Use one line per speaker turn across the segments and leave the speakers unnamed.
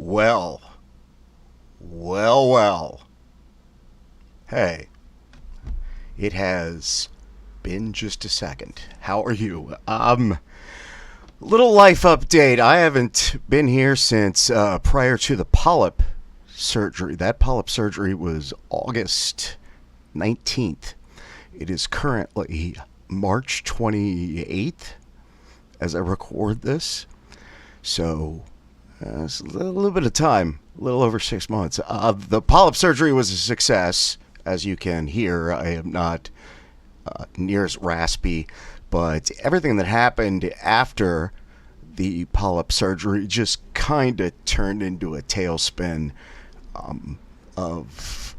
Well, well. Hey, it has been just a second. How are you? Little life update. I haven't been here since prior to the polyp surgery. That polyp surgery was August 19th. It is currently March 28th as I record this. So, it's a little bit of time, a little over 6 months. The polyp surgery was a success. As you can hear, I am not near as raspy, but everything that happened after the polyp surgery just kind of turned into a tailspin of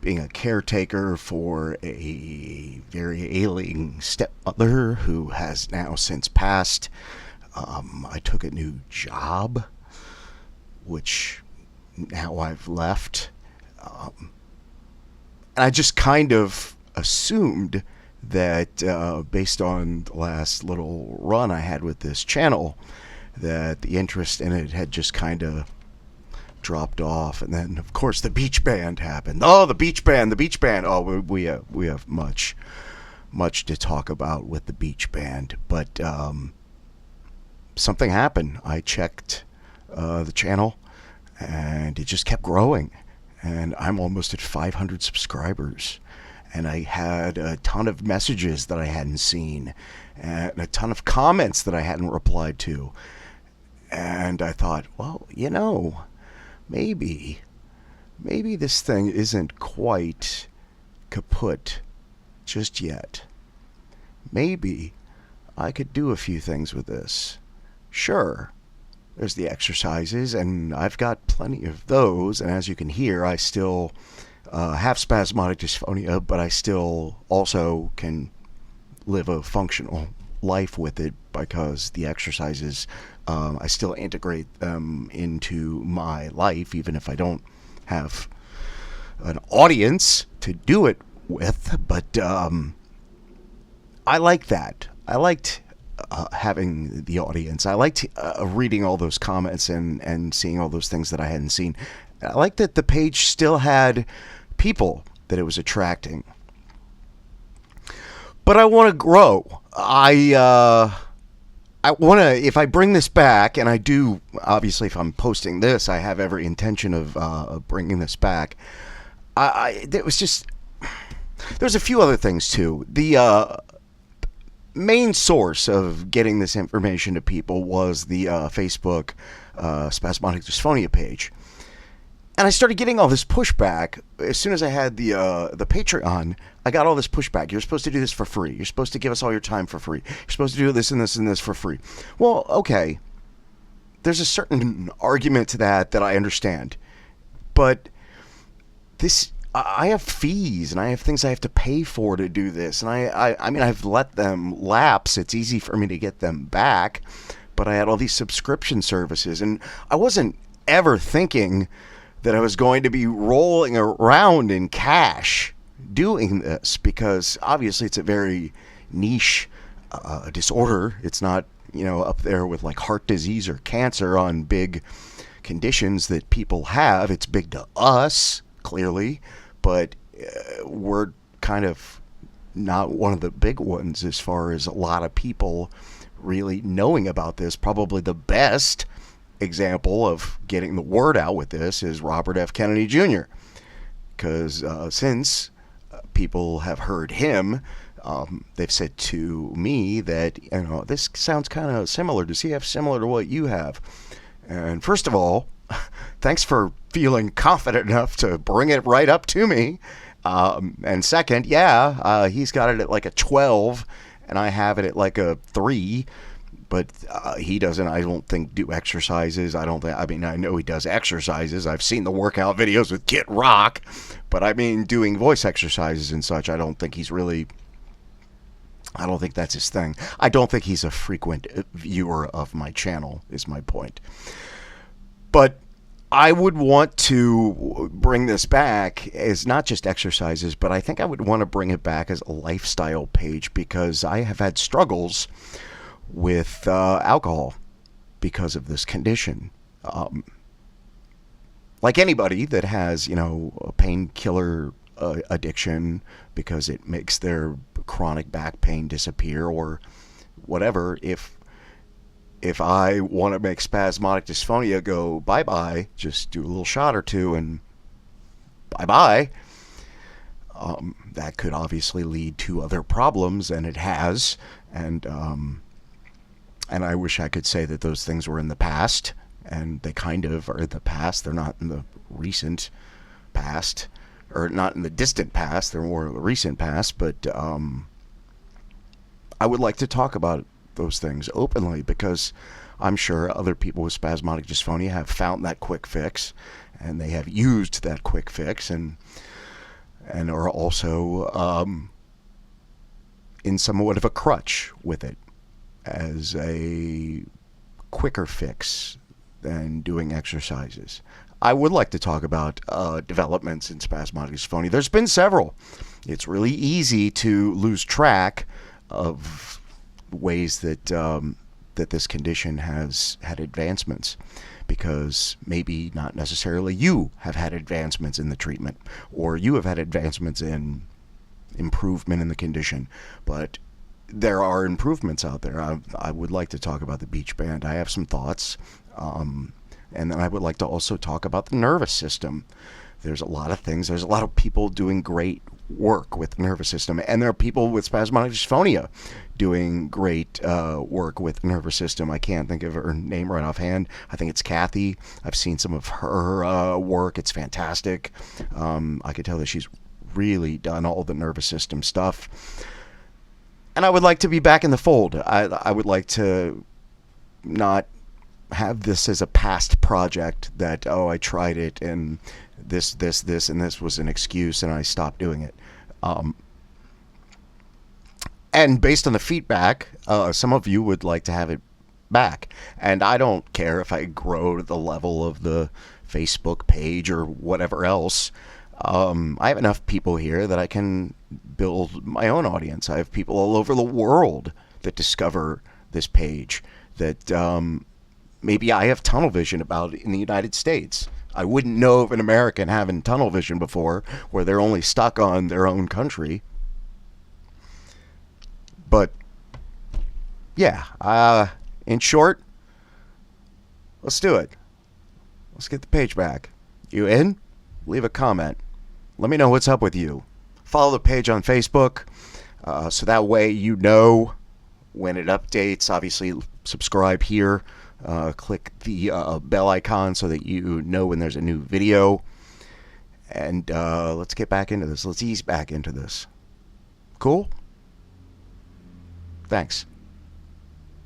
being a caretaker for a very ailing stepmother who has now since passed. I took a new job, which now I've left. And I just kind of assumed that based on the last little run I had with this channel, that the interest in it had just kind of dropped off. And then, of course, the beach band happened. Oh, the beach band. Oh, we have much to talk about with the beach band. But something happened. I checked the channel, and it just kept growing. And I'm almost at 500 subscribers. And I had a ton of messages that I hadn't seen, and a ton of comments that I hadn't replied to. And I thought, well, maybe this thing isn't quite kaput just yet. Maybe I could do a few things with this. Sure, there's the exercises, and I've got plenty of those. And as you can hear, I still have spasmodic dysphonia, but I still also can live a functional life with it because the exercises, I still integrate them into my life, even if I don't have an audience to do it with. But I like that. I liked having the audience. I liked reading all those comments and seeing all those things that I hadn't seen. I liked that the page still had people that it was attracting. But I want to grow. I want to, if I bring this back, and I do, obviously, if I'm posting this, I have every intention of bringing this back. There was just, there's a few other things too. The main source of getting this information to people was the Facebook Spasmodic Dysphonia page. And I started getting all this pushback as soon as I had the Patreon. I got all this pushback. You're supposed to do this for free. You're supposed to give us all your time for free. You're supposed to do this and this and this for free. Well, okay. There's a certain argument to that I understand. But this, I have fees and I have things I have to pay for to do this. And I mean, I've let them lapse. It's easy for me to get them back. But I had all these subscription services. And I wasn't ever thinking that I was going to be rolling around in cash doing this, because obviously it's a very niche disorder. It's not, up there with like heart disease or cancer on big conditions that people have. It's big to us, clearly, but we're kind of not one of the big ones as far as a lot of people really knowing about this. Probably the best example of getting the word out with this is Robert F. Kennedy Jr. Because since people have heard him, they've said to me that, this sounds kind of similar. Does he have similar to what you have? And first of all, thanks for feeling confident enough to bring it right up to me. And second, he's got it at like a 12, and I have it at like a 3. But he doesn't, I don't think, do exercises. I know he does exercises. I've seen the workout videos with Kid Rock. But I mean, doing voice exercises and such, I don't think that's his thing. I don't think he's a frequent viewer of my channel, is my point. But I would want to bring this back as not just exercises, but I think I would want to bring it back as a lifestyle page, because I have had struggles with alcohol because of this condition. like anybody that has, a painkiller addiction because it makes their chronic back pain disappear or whatever, if I want to make spasmodic dysphonia go bye-bye, just do a little shot or two and bye-bye, that could obviously lead to other problems, and it has. And I wish I could say that those things were in the past, and they kind of are in the past. They're not in the recent past, or not in the distant past. They're more in the recent past. But I would like to talk about those things openly, because I'm sure other people with spasmodic dysphonia have found that quick fix, and they have used that quick fix, and are also in somewhat of a crutch with it as a quicker fix than doing exercises. I would like to talk about developments in spasmodic dysphonia. There's been several. It's really easy to lose track of ways that that this condition has had advancements, because maybe not necessarily you have had advancements in the treatment, or you have had advancements in improvement in the condition, but there are improvements out there. I would like to talk about the beach band. I have some thoughts. And then I would like to also talk about the nervous system. There's a lot of things. There's a lot of people doing great work with the nervous system. And there are people with spasmodic dysphonia doing great work with the nervous system. I can't think of her name right offhand. I think it's Kathy. I've seen some of her work. It's fantastic. I could tell that she's really done all the nervous system stuff. And I would like to be back in the fold. I would like to not have this as a past project that, oh, I tried it and this, and this was an excuse and I stopped doing it. And based on the feedback, some of you would like to have it back. And I don't care if I grow to the level of the Facebook page or whatever else. I have enough people here that I can build my own audience. I have people all over the world that discover this page that maybe I have tunnel vision about in the United States. I wouldn't know of an American having tunnel vision before, where they're only stuck on their own country. But yeah, in short, let's do it. Let's get the page back. You in? Leave a comment. Let me know what's up with you. Follow the page on Facebook, so that way you know when it updates. Obviously, subscribe here. Click the bell icon so that you know when there's a new video. And let's get back into this. Let's ease back into this. Cool? Thanks.